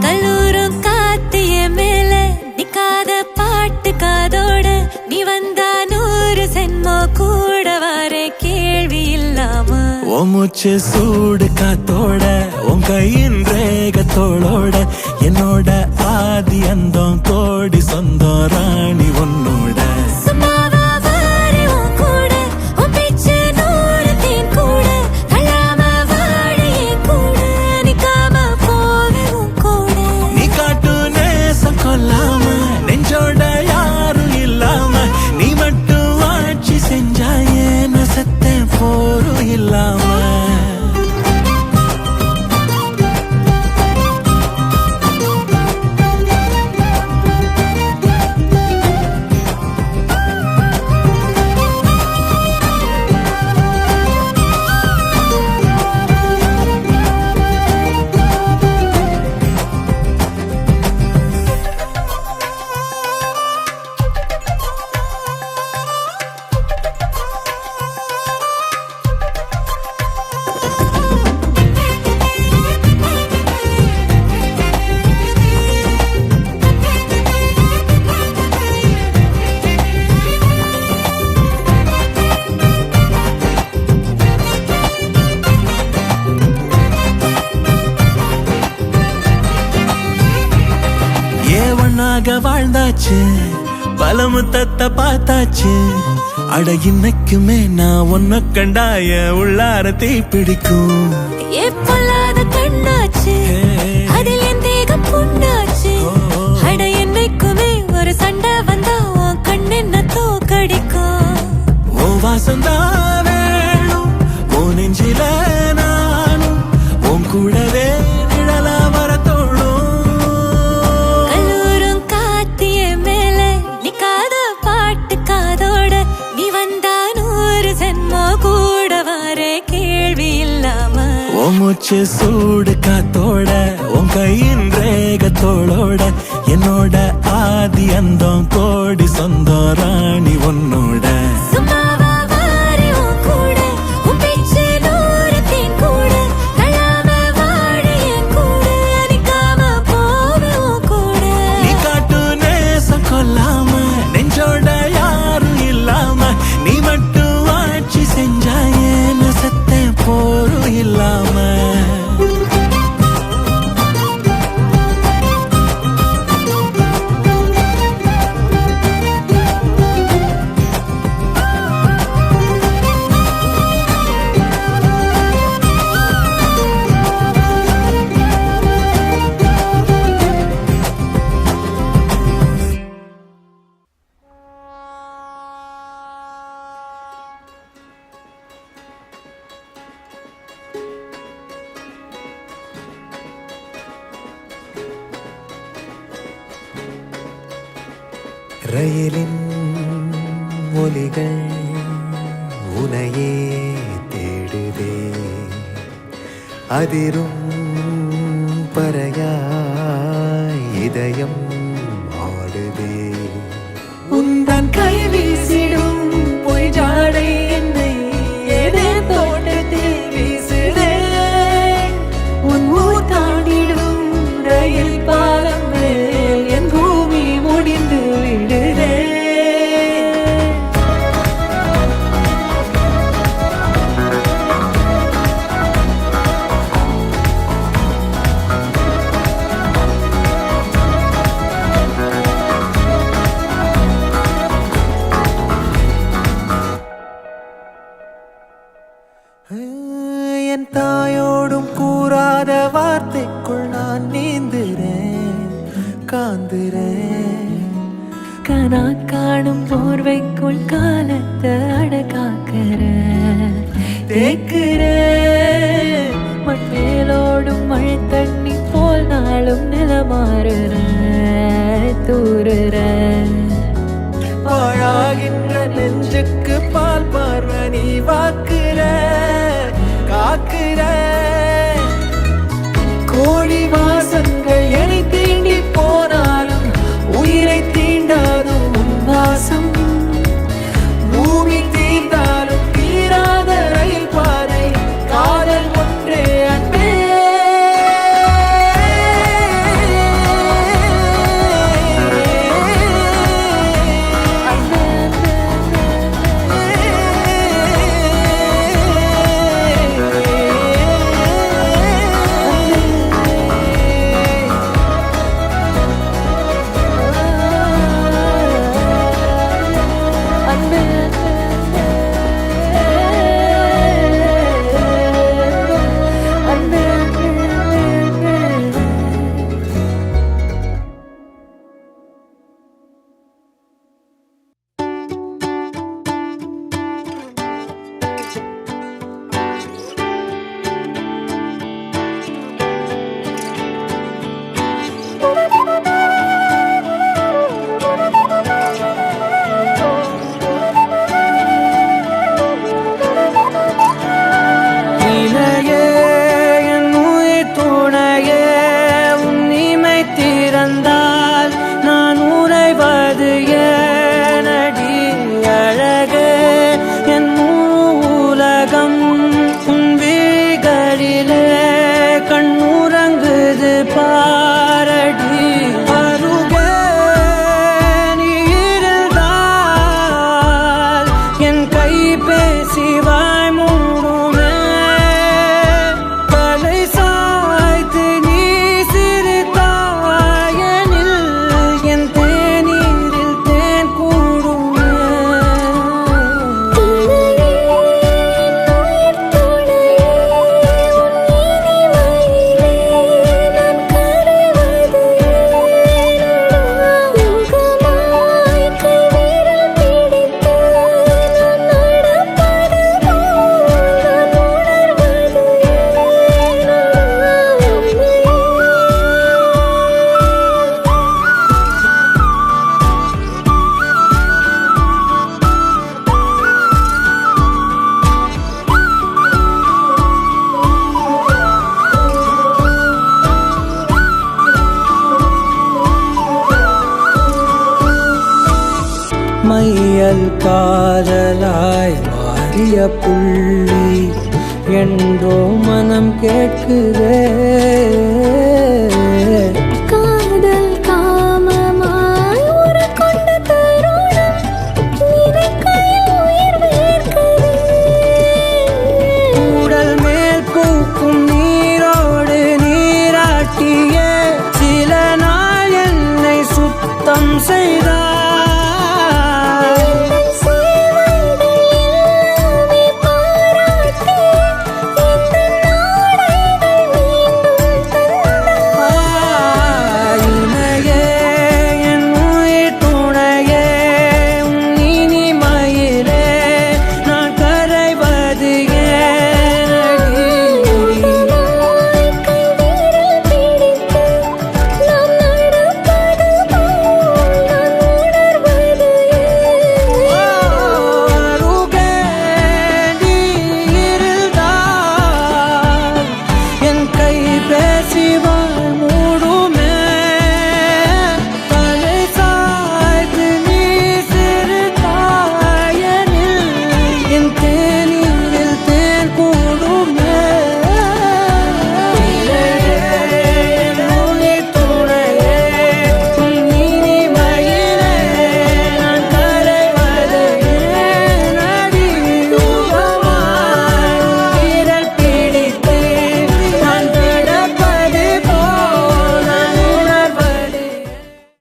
கல்லூரும் காத்திய மேல நிக்காத பாட்டு காதோட நீ வந்தா 100 சென்மோ கூட வர கேள்வி இல்லாம உன் மூச்சு சூடு காத்தோட உன் கையின் ரேகத்தோளோட என்னோட ஆதி அந்தம் கோடி சொந்தம் ராணி உன்னோட சும்மாவா வாரு உன் கூட உன் பேச்சு 100 தேன் கூட கல்லாம வாழ என் கூட நிக்காம போவே உன் கூட நீ காட்டு நேசம் கொல்லாம நெஞ்சோட யாரும் இல்லாம நீ மட்டும் ஆட்சி செஞ்சாயே நசத்த போரும் இல்லாம வாழ்ந்தாச்சு பல முத்தத்தை பார்த்தாச்சு அட இன்னைக்குமே நான் உன்னை கண்டாய உள்ளார தீ பிடிக்கும் எப்பொல்லாத கண்ணாச்சு அதில் என் தேகம் புண்ணாச்சு அட என்னைக்குமே ஒரு சண்டை வந்தா உன் கண்ணென்ன தோக்கடிக்கும் ஓ வாசந்தான் வேணும் ஓ நெஞ்சில நானும் உன் கூடவே நிழலா வர தோணும் கல்லூரும் காத்திய மேல நிக்காத பாட்டு காதோட நீ வந்தா 100 ஜென்மோ கூட வர கேள்வி இல்லாம ஓ மூச்சு சூடு காத்தோட உன் கையின் ரேகத்தோளோட என்னோட ஆதி அந்தம் கோடி சொந்தம் ராணி உன்னோட சும்மாவா வாரி உன் கூட உன் பேச்சு 100 தேன் கூட தள்ளாம வாழ என் கூட நிக்காம போவே உன் கூட நீ காட்டு நேசம் கொல்லாம நெஞ்சோட யாரும் இல்லாம நீ மட்டும் ஆட்சி செஞ்சாயே நசத்த போரும் இல்லாம ரயிலின் ஒலிகள் உனையே தேடுதே அதிரும் பறையாய் இதயம் ஆடுதே உந்தன் கை வீசிடும் பொய் ஜாடை என்னை ஏதே தோட்டத்தில் வீசுதே உன் ஊர் தாண்டிடும் ரயில் பாலம் மேல் என் பூமி முடிந்து விடுதே என் தாயோடும் கூறாத வார்த்தைக்குள் நான் நீந்துறேன் காந்துறேன் கனா காணும் போர்வைக்குள் காலத்தை அடக்காக்கிற தேக்குற மண்மேலோடும் மழை தண்ணி போல் நாளும் நிலமாறுற தூறுற பாழாகின்ற நெஞ்சுக்கு பால் பார்வை நீ வாக்குற காக்குற கோடி வாசங்கள் என்னை தீண்டி போனாலும் உயிரை தீண்டாதும் உன் வாசம் பூமி தீர்ந்தாலும் தீராத ரயில் பாதை காதல் ஒன்றே அன்பே என் மையல் காதலாய் மாறிய புள்ளி என்றோ மனம் கேட்குதே